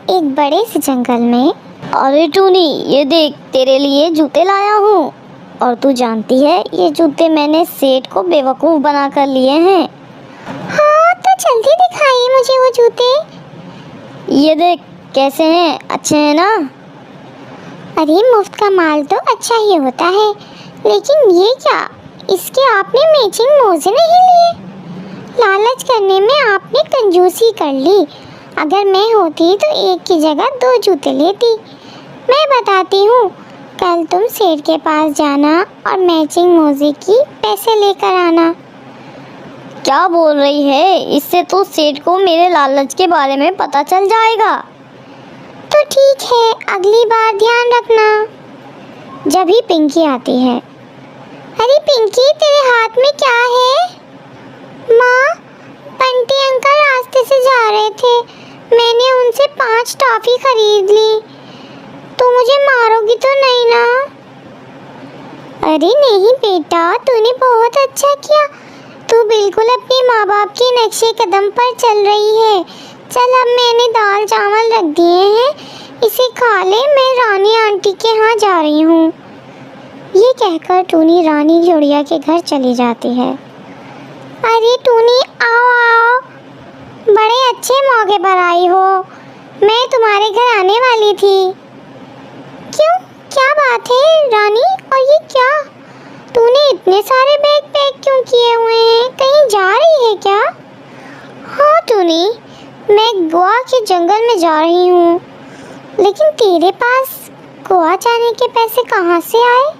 एक बड़े से जंगल में। अरे टूनी, ये देख, तेरे लिए जूते लाया हूँ। और तू जानती है, ये जूते मैंने सेठ को बेवकूफ़ बना कर लिए हैं। हाँ, तो जल्दी दिखाइए मुझे वो जूते। ये देख कैसे हैं, अच्छे हैं ना? अरे मुफ्त का माल तो अच्छा ही होता है, लेकिन ये क्या, इसके आपने मैचिंग मोजे नहीं लिए? लालच करने में आपने कंजूसी कर ली। अगर मैं होती तो एक की जगह 2 जूते लेती। मैं बताती हूँ, कल तुम सेठ के पास जाना और मैचिंग मोजे की पैसे लेकर आना। क्या बोल रही है? इससे तो सेठ को मेरे लालच के बारे में पता चल जाएगा। तो ठीक है, अगली बार ध्यान रखना जब भी पिंकी आती है। अरे पिंकी, तेरे हाथ में क्या है? माँ, बंटी अंकल रास्ते से जा रहे थे, मैंने उनसे 5 टॉफी खरीद ली। तो मुझे मारोगी तो नहीं ना? अरे नहीं बेटा, तूने बहुत अच्छा किया। तू बिल्कुल अपने माँ बाप के नक्शे कदम पर चल रही है। चल, अब मैंने दाल चावल रख दिए हैं, इसे खा ले। मैं रानी आंटी के यहाँ जा रही हूँ। ये कहकर टूनी रानी जोड़िया के घर चली जाती है। अरे टूनी, आओ आओ, बड़े अच्छे मौके पर आई हो। मैं तुम्हारे घर आने वाली थी। क्यों, क्या बात है रानी? और ये क्या, तूने इतने सारे बैग पैक क्यों किए हुए हैं? कहीं जा रही है क्या? हाँ टूनी, मैं गोवा के जंगल में जा रही हूँ। लेकिन तेरे पास गोवा जाने के पैसे कहाँ से आए?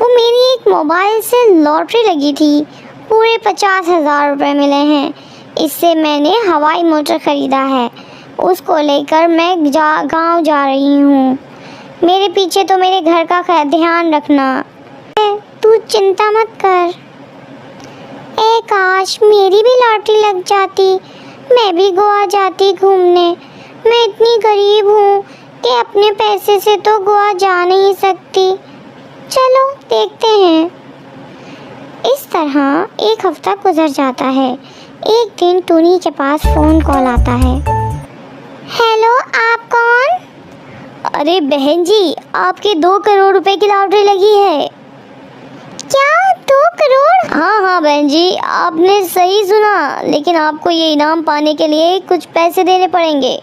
वो मेरी एक मोबाइल से लॉटरी लगी थी, पूरे 50,000 रुपये मिले हैं। इससे मैंने हवाई मोटर खरीदा है, उसको लेकर मैं गांव जा रही हूँ। मेरे पीछे तो मेरे घर का ध्यान रखना। तू चिंता मत कर। ए काश मेरी भी लॉटरी लग जाती, मैं भी गोवा जाती घूमने। मैं इतनी गरीब हूँ कि अपने पैसे से तो गोवा जा नहीं सकती। चलो देखते हैं। इस तरह एक हफ्ता गुजर जाता है। एक दिन टूनी के पास फ़ोन कॉल आता है। हेलो, आप कौन? अरे बहन जी, आपके 2 करोड़ रुपए की लॉटरी लगी है। क्या 2 करोड़? हाँ हाँ बहन जी, आपने सही सुना, लेकिन आपको ये इनाम पाने के लिए कुछ पैसे देने पड़ेंगे।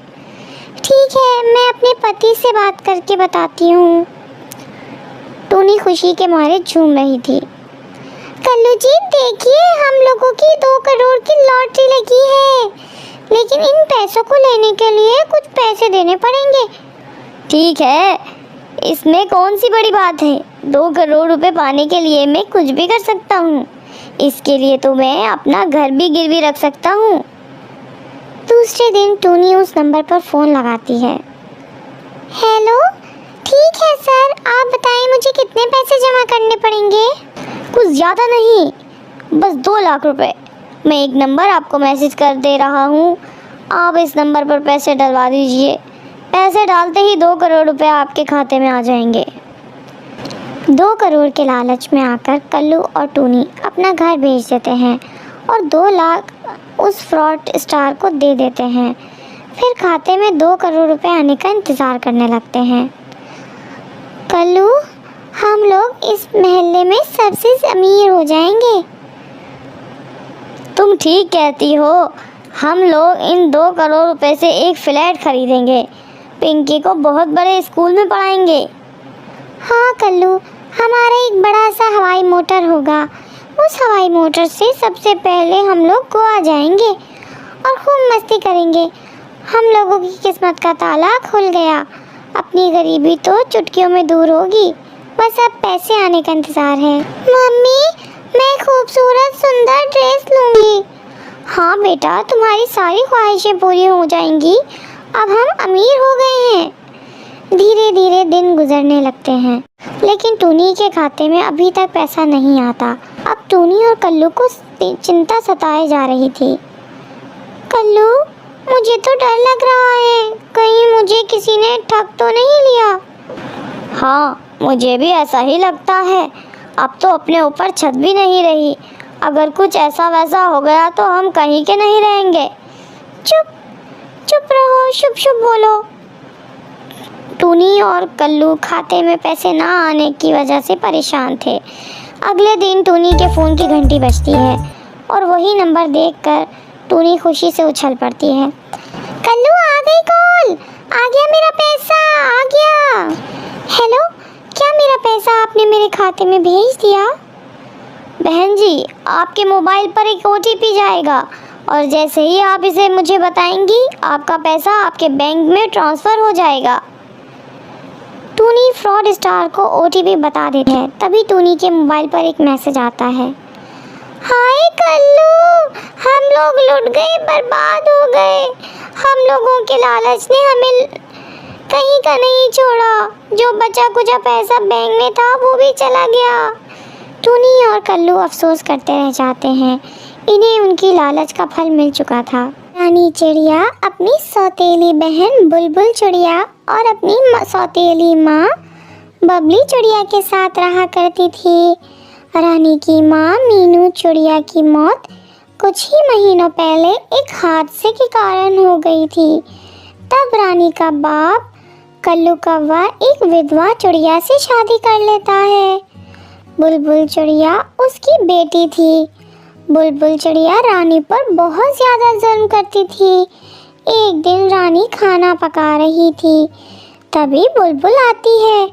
ठीक है, मैं अपने पति से बात करके बताती हूँ। टूनी खुशी के मारे झूम रही थी। कल्लू जी देखिए, हम लोगों की 2 करोड़ की लॉटरी लगी है, लेकिन इन पैसों को लेने के लिए कुछ पैसे देने पड़ेंगे। ठीक है, इसमें कौन सी बड़ी बात है? 2 करोड़ रुपए पाने के लिए मैं कुछ भी कर सकता हूँ। इसके लिए तो मैं अपना घर भी गिरवी रख सकता हूँ। दूसरे दिन टूनी उस नंबर पर फ़ोन लगाती है। हेलो, ठीक है सर, आप बताएं मुझे कितने पैसे जमा करने पड़ेंगे? कुछ ज़्यादा नहीं, बस 2 लाख रुपए। मैं एक नंबर आपको मैसेज कर दे रहा हूँ, आप इस नंबर पर पैसे डलवा दीजिए। पैसे डालते ही 2 करोड़ रुपए आपके खाते में आ जाएंगे। 2 करोड़ के लालच में आकर कल्लू और टूनी अपना घर भेज देते हैं और 2 लाख उस फ्रॉड स्टार को दे देते हैं। फिर खाते में 2 करोड़ रुपए आने का इंतज़ार करने लगते हैं। कल्लू, हम लोग इस मोहल्ले में सबसे अमीर हो जाएंगे। तुम ठीक कहती हो, हम लोग इन 2 करोड़ रुपए से एक फ्लैट खरीदेंगे, पिंकी को बहुत बड़े स्कूल में पढ़ाएंगे। हाँ कल्लू, हमारा एक बड़ा सा हवाई मोटर होगा। उस हवाई मोटर से सबसे पहले हम लोग गोवा जाएंगे और खूब मस्ती करेंगे। हम लोगों की किस्मत का ताला खुल गया। अपनी गरीबी तो चुटकियों में दूर होगी, बस अब पैसे आने का इंतज़ार है। मम्मी, मैं खूबसूरत सुंदर ड्रेस लूँगी। हाँ बेटा, तुम्हारी सारी ख्वाहिशें पूरी हो जाएंगी। अब हम अमीर हो गए हैं। धीरे धीरे दिन गुजरने लगते हैं, लेकिन टूनी के खाते में अभी तक पैसा नहीं आता। अब टूनी और कल्लू को चिंता सताए जा रही थी। कल्लू, मुझे तो डर लग रहा है, कहीं मुझे किसी ने ठग तो नहीं लिया। हाँ, मुझे भी ऐसा ही लगता है। अब तो अपने ऊपर छत भी नहीं रही। अगर कुछ ऐसा वैसा हो गया तो हम कहीं के नहीं रहेंगे। चुप, चुप रहो, शुभ शुभ बोलो। टूनी और कल्लू खाते में पैसे ना आने की वजह से परेशान थे। अगले दिन टूनी के फ़ोन की घंटी बजती है और वही नंबर देखकर टूनी खुशी से उछल पड़ती है। कल्लू आ गई कॉल, आ गया मेरा पैसा, आ गया। हेलो, क्या मेरा पैसा आपने मेरे खाते में भेज दिया? बहन जी, आपके मोबाइल पर एक OTP जाएगा और जैसे ही आप इसे मुझे बताएंगी आपका पैसा आपके बैंक में ट्रांसफ़र हो जाएगा। टूनी फ्रॉड स्टार को OTP बता देते हैं। तभी टूनी के मोबाइल पर एक मैसेज आता है। हाय कल्लू, हम लोग लुट गए, बर्बाद हो गए। हम लोगों के लालच ने हमें कहीं का नहीं छोड़ा। जो बचा कुचा पैसा बैंक में था वो भी चला गया। टूनी और कल्लू अफसोस करते रह जाते हैं। इन्हें उनकी लालच का फल मिल चुका था। रानी चिड़िया अपनी सौतेली बहन बुलबुल चिड़िया और अपनी सौतेली माँ बबली चिड़िया के साथ रहा करती थी। रानी की माँ मीनू चिड़िया की मौत कुछ ही महीनों पहले एक हादसे के कारण हो गई थी। तब रानी का बाप कल्लू कौवा एक विधवा चिड़िया से शादी कर लेता है। बुलबुल चिड़िया उसकी बेटी थी। बुलबुल चिड़िया रानी पर बहुत ज़्यादा जुल्म करती थी। एक दिन रानी खाना पका रही थी, तभी बुलबुल आती है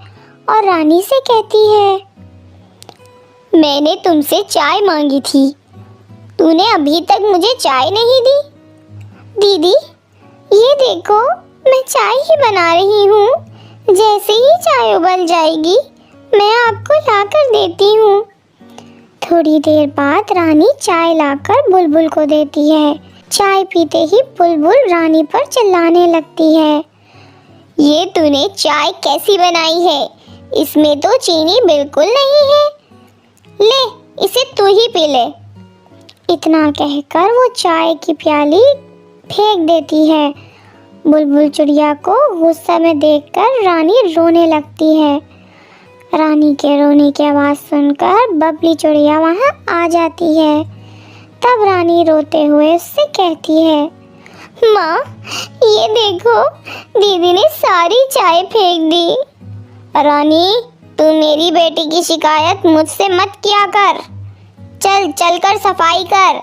और रानी से कहती है, मैंने तुमसे चाय मांगी थी, तूने अभी तक मुझे चाय नहीं दी। दीदी, ये देखो, मैं चाय ही बना रही हूँ। जैसे ही चाय उबल जाएगी मैं आपको लाकर देती हूँ। थोड़ी देर बाद रानी चाय लाकर बुलबुल को देती है। चाय पीते ही बुलबुल रानी पर चिल्लाने लगती है, ये तूने चाय कैसी बनाई है? इसमें तो चीनी बिल्कुल नहीं है। ले, इसे तू ही पी ले। इतना कहकर वो चाय की प्याली फेंक देती है। बुलबुल चिड़िया को गुस्सा में देखकर रानी रोने लगती है। रानी के रोने की आवाज़ सुनकर बबली चिड़िया वहाँ आ जाती है। तब रानी रोते हुए उससे कहती है, माँ, ये देखो, दीदी ने सारी चाय फेंक दी। रानी, तू मेरी बेटी की शिकायत मुझसे मत किया कर। चल कर सफाई कर।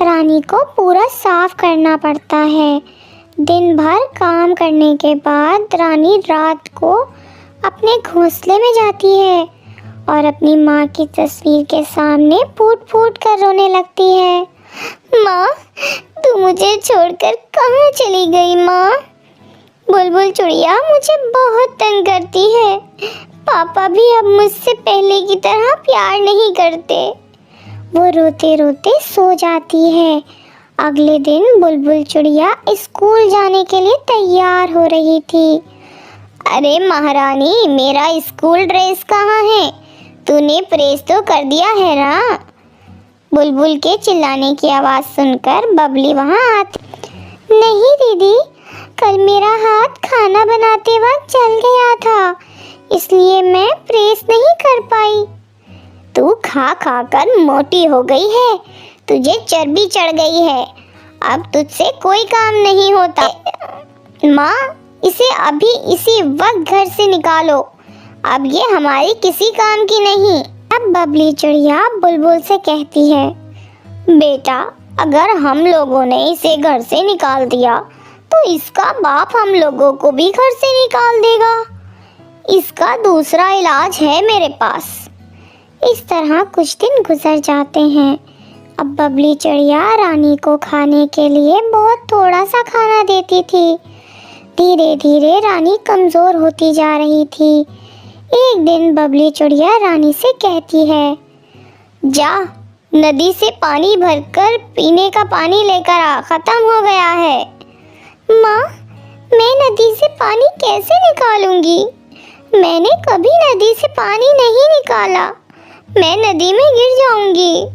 रानी को पूरा साफ करना पड़ता है। दिन भर काम करने के बाद रानी रात को अपने घोंसले में जाती है और अपनी माँ की तस्वीर के सामने फूट फूट कर रोने लगती है। माँ, तू मुझे छोड़कर कहाँ चली गई माँ? बुलबुल चिड़िया मुझे बहुत तंग करती है। पापा भी अब मुझसे पहले की तरह प्यार नहीं करते। वो रोते रोते सो जाती है। अगले दिन बुलबुल चिड़िया स्कूल जाने के लिए तैयार हो रही थी। अरे महारानी, मेरा स्कूल ड्रेस कहाँ है? तूने प्रेस तो कर दिया है ना? बुलबुल के चिल्लाने की आवाज़ सुनकर बबली वहाँ आती। नहीं दीदी, कल मेरा हाथ खाना बनाते वक्त जल गया था, इसलिए मैं प्रेस नहीं कर पाई। तू खा खा कर मोटी हो गई है, तुझे चर्बी चढ़ गई है। अब तुझसे कोई काम नहीं होता। माँ, इसे अभी इसी वक्त घर से निकालो। अब ये हमारी किसी काम की नहीं। अब बबली चिड़िया बुलबुल से कहती है, बेटा, अगर हम लोगों ने इसे घर से निकाल दिया तो इसका बाप हम लोगों को भी घर से निकाल देगा। इसका दूसरा इलाज है मेरे पास। इस तरह कुछ दिन गुजर जाते हैं। अब बबली चिड़िया रानी को खाने के लिए बहुत थोड़ा सा खाना देती थी। धीरे धीरे रानी कमज़ोर होती जा रही थी। एक दिन बबली चिड़िया रानी से कहती है, जा नदी से पानी भरकर पीने का पानी लेकर आ, ख़त्म हो गया है। माँ, मैं नदी से पानी कैसे निकालूंगी? मैंने कभी नदी से पानी नहीं निकाला। मैं नदी में गिर जाऊंगी।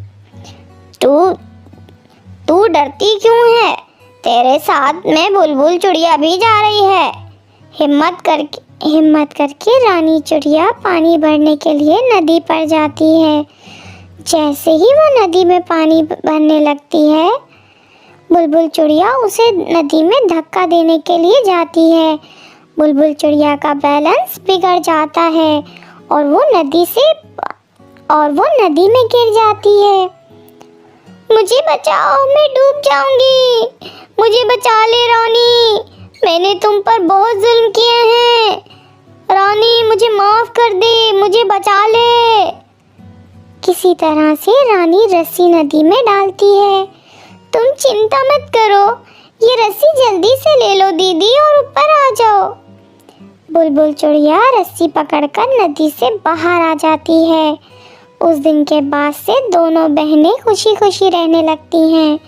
तू डरती क्यों है? तेरे साथ में बुलबुल चिड़िया भी जा रही है। हिम्मत करके रानी चिड़िया पानी भरने के लिए नदी पर जाती है। जैसे ही वो नदी में पानी भरने लगती है, बुलबुल चिड़िया उसे नदी में धक्का देने के लिए जाती है। बुलबुल चिड़िया का बैलेंस बिगड़ जाता है और वो नदी में गिर जाती है। मुझे बचाओ, मैं डूब जाऊंगी। मुझे बचा ले रानी, मैंने तुम पर बहुत जुल्म किए हैं। रानी मुझे माफ कर दे, मुझे बचा ले। किसी तरह से रानी रस्सी नदी में डालती है। तुम चिंता मत करो, ये रस्सी जल्दी से ले लो दीदी और ऊपर आ जाओ। बुलबुल चिड़िया रस्सी पकड़कर नदी से बाहर आ जाती है। उस दिन के बाद से दोनों बहनें खुशी खुशी रहने लगती हैं।